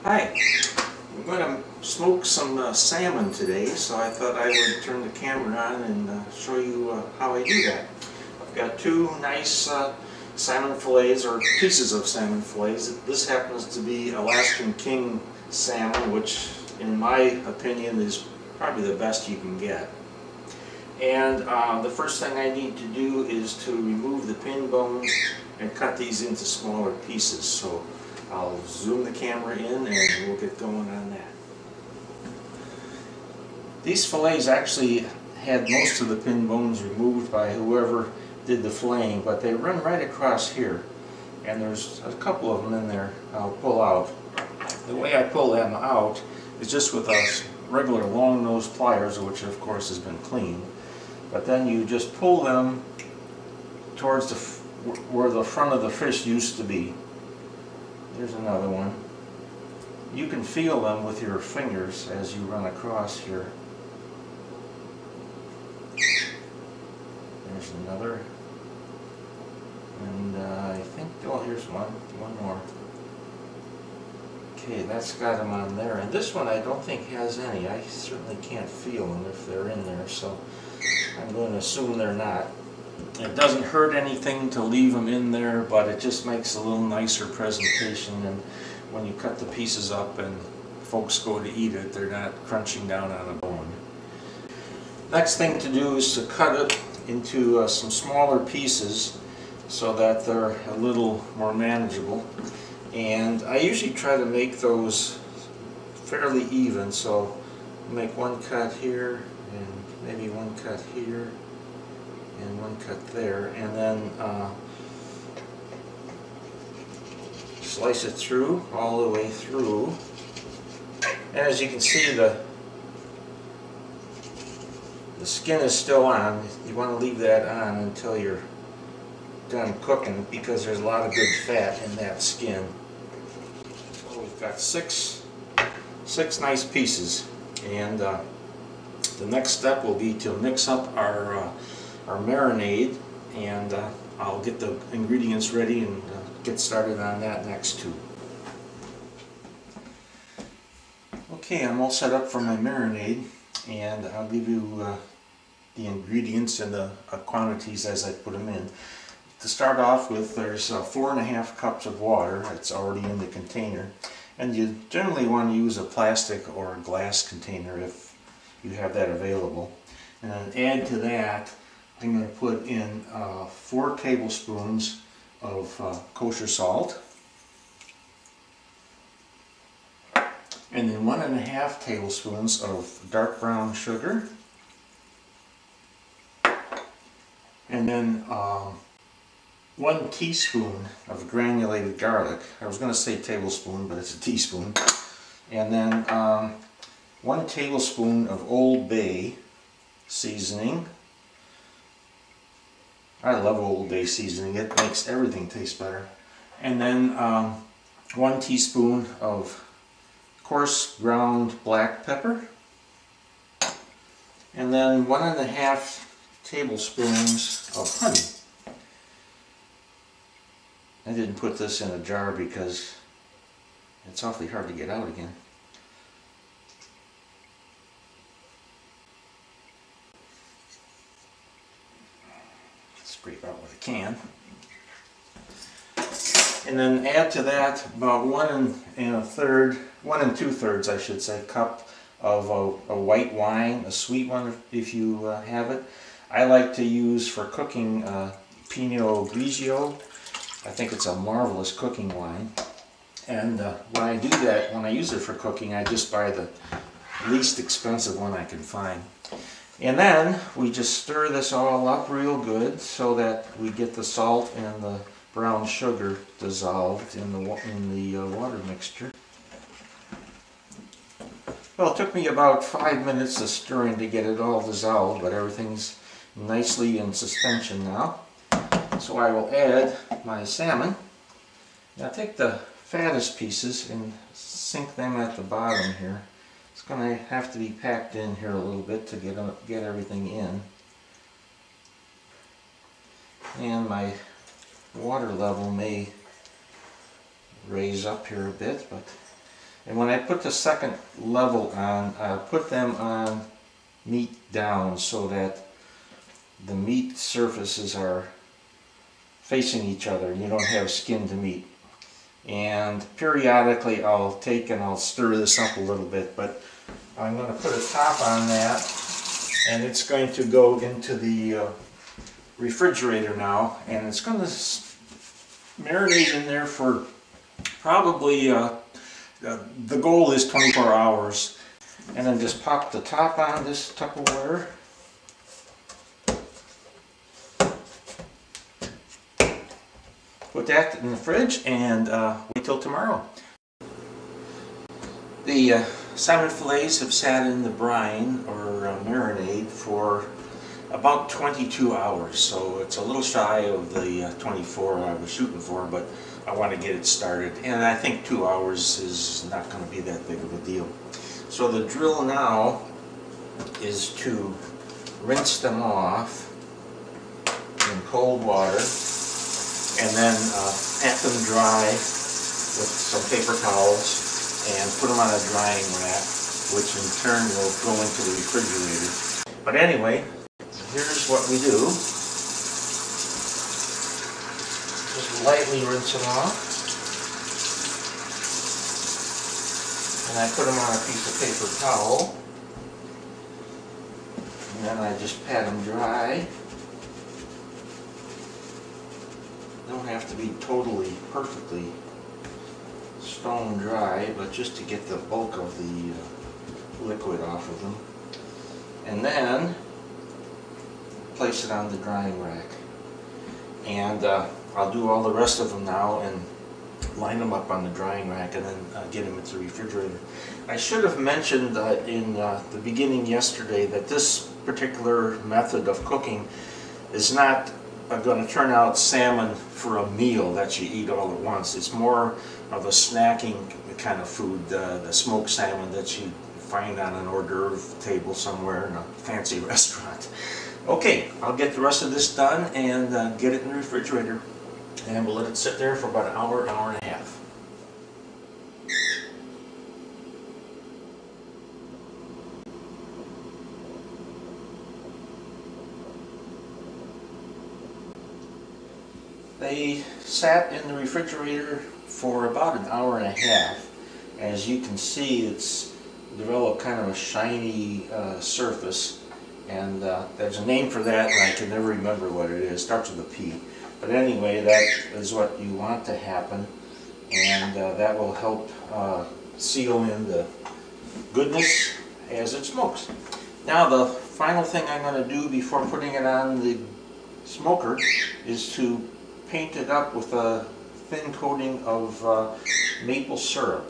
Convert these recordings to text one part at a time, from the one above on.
Hi, I'm going to smoke some salmon today, so I thought I would turn the camera on and show you how I do that. I've got two nice salmon fillets, or pieces of salmon fillets. This happens to be Alaskan king salmon, which in my opinion is probably the best you can get. And the first thing I need to do is to remove the pin bones and cut these into smaller pieces. So I'll zoom the camera in and we'll get going on that. These fillets actually had most of the pin bones removed by whoever did the filleting, but they run right across here. And there's a couple of them in there I'll pull out. The way I pull them out is just with a regular long nose pliers, which of course has been cleaned. But then you just pull them towards where the front of the fish used to be. There's another one. You can feel them with your fingers as you run across here. There's another. And I think, oh, here's one more. Okay, that's got them on there. And this one I don't think has any. I certainly can't feel them if they're in there, so I'm going to assume they're not. It doesn't hurt anything to leave them in there, but it just makes a little nicer presentation, and when you cut the pieces up and folks go to eat it, they're not crunching down on a bone. Next thing to do is to cut it into some smaller pieces so that they're a little more manageable. And I usually try to make those fairly even, so make one cut here and maybe one cut here and one cut there, and then slice it through all the way through. And as you can see, the skin is still on. You want to leave that on until you're done cooking, because there's a lot of good fat in that skin. So we've got six nice pieces, and the next step will be to mix up our marinade, and I'll get the ingredients ready and get started on that next too. Okay, I'm all set up for my marinade, and I'll give you the ingredients and the quantities as I put them in. To start off with, there's 4.5 cups of water. It's already in the container, and you generally want to use a plastic or a glass container if you have that available. And then add to that, I'm going to put in 4 tablespoons of kosher salt, and then 1.5 tablespoons of dark brown sugar, and then 1 teaspoon of granulated garlic. I was going to say tablespoon, but it's a teaspoon. And then 1 tablespoon of Old Bay seasoning. I love Old Bay seasoning. It makes everything taste better. And then 1 teaspoon of coarse ground black pepper. And then 1.5 tablespoons of honey. I didn't put this in a jar because it's awfully hard to get out again. Scrape out with a can. And then add to that about 1 2/3, I should say, cup of a white wine, a sweet one if you have it. I like to use for cooking Pinot Grigio. I think it's a marvelous cooking wine. And when I do that, when I use it for cooking, I just buy the least expensive one I can find. And then we just stir this all up real good so that we get the salt and the brown sugar dissolved in the water mixture. Well, it took me about 5 minutes of stirring to get it all dissolved, but everything's nicely in suspension now. So I will add my salmon. Now take the fattest pieces and sink them at the bottom here. It's going to have to be packed in here a little bit to get everything in. And my water level may raise up here a bit, but And when I put the second level on, I put them on meat down so that the meat surfaces are facing each other. You don't have skin to meat. And periodically I'll take and I'll stir this up a little bit, but I'm going to put a top on that, and it's going to go into the refrigerator now, and it's going to marinate in there for probably, the goal is 24 hours. And then just pop the top on this Tupperware. Put that in the fridge and wait till tomorrow. The salmon fillets have sat in the brine or marinade for about 22 hours, so it's a little shy of the 24 I was shooting for, but I want to get it started, and I think 2 hours is not going to be that big of a deal. So the drill now is to rinse them off in cold water and then pat them dry with some paper towels and put them on a drying rack, which in turn will go into the refrigerator. But anyway, here's what we do. Just lightly rinse them off. And I put them on a piece of paper towel. And then I just pat them dry. Don't have to be totally, perfectly stone dry, but just to get the bulk of the liquid off of them. And then place it on the drying rack. And I'll do all the rest of them now and line them up on the drying rack and then get them into the refrigerator. I should have mentioned in the beginning yesterday that this particular method of cooking is not going to turn out salmon for a meal that you eat all at once. It's more of a snacking kind of food, the smoked salmon that you find on an hors d'oeuvre table somewhere in a fancy restaurant. Okay, I'll get the rest of this done and get it in the refrigerator. And we'll let it sit there for about an hour, hour and a half. They sat in the refrigerator for about an hour and a half. As you can see, it's developed kind of a shiny surface, and there's a name for that and I can never remember what it is. It starts with a P. But anyway, that is what you want to happen, and that will help seal in the goodness as it smokes. Now the final thing I'm going to do before putting it on the smoker is to paint it up with a thin coating of maple syrup.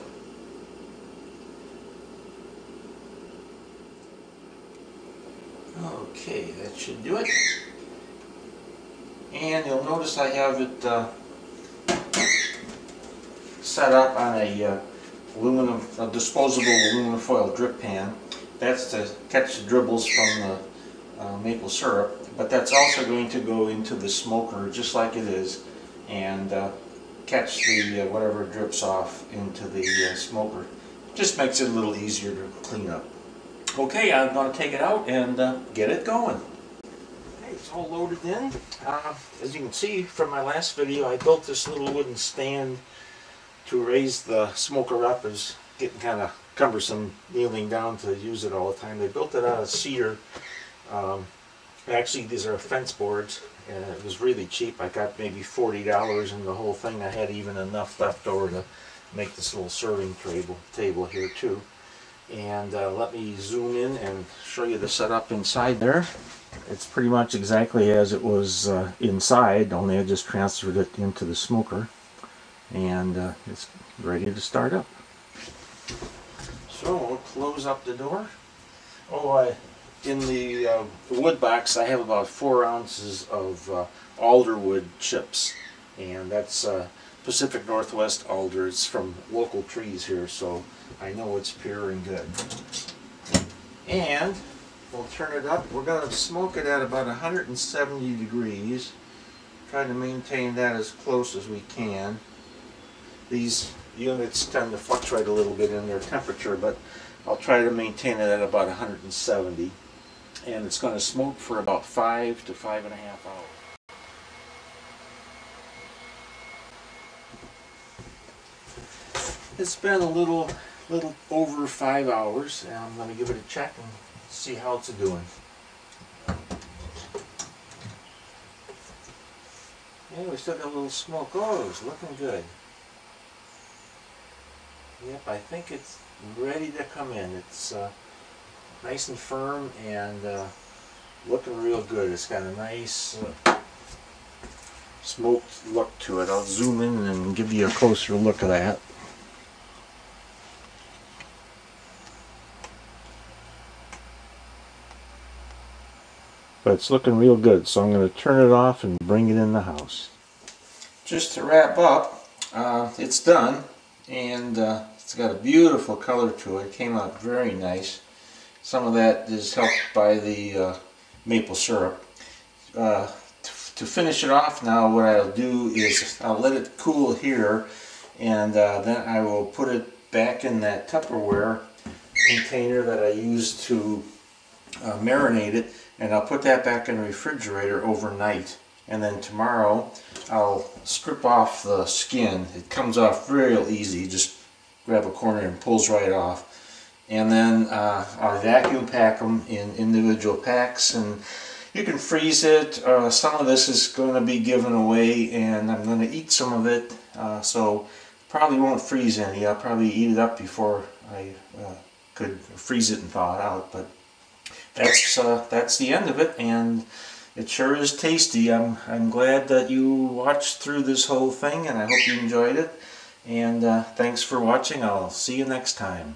Okay, that should do it. And you'll notice I have it set up on a disposable aluminum foil drip pan. That's to catch the dribbles from the maple syrup, but that's also going to go into the smoker just like it is and catch the whatever drips off into the smoker. Just makes it a little easier to clean up. Okay, I'm going to take it out and get it going. Okay, it's all loaded in. As you can see from my last video, I built this little wooden stand to raise the smoker up. It's getting kind of cumbersome kneeling down to use it all the time. They built it out of cedar. Actually, these are fence boards, and it was really cheap. I got maybe $40 in the whole thing. I had even enough left over to make this little serving table here too. And let me zoom in and show you the setup inside there. It's pretty much exactly as it was inside, only I just transferred it into the smoker, and it's ready to start up. So we'll close up the door. In the wood box I have about 4 ounces of alderwood chips, and that's Pacific Northwest alder. It's from local trees here, so I know it's pure and good. And we'll turn it up. We're going to smoke it at about 170 degrees. Try to maintain that as close as we can. These units tend to fluctuate a little bit in their temperature, but I'll try to maintain it at about 170. And it's going to smoke for about 5 to 5.5 hours. It's been a little over 5 hours, and I'm going to give it a check and see how it's doing. Yeah, we still got a little smoke. Oh, it's looking good. Yep, I think it's ready to come in. It's nice and firm and looking real good. It's got a nice smoked look to it. I'll zoom in and give you a closer look at that. But it's looking real good, so I'm going to turn it off and bring it in the house. Just to wrap up, it's done, and it's got a beautiful color to it. It came out very nice. Some of that is helped by the maple syrup. To finish it off now, what I'll do is I'll let it cool here, and then I will put it back in that Tupperware container that I used to marinate it, and I'll put that back in the refrigerator overnight. And then tomorrow I'll strip off the skin. It comes off real easy. Just grab a corner and pulls right off. And then I'll vacuum pack them in individual packs, and you can freeze it. Some of this is going to be given away, and I'm going to eat some of it, so probably won't freeze any. I'll probably eat it up before I could freeze it and thaw it out. But that's the end of it, and it sure is tasty. I'm glad that you watched through this whole thing, and I hope you enjoyed it. And thanks for watching. I'll see you next time.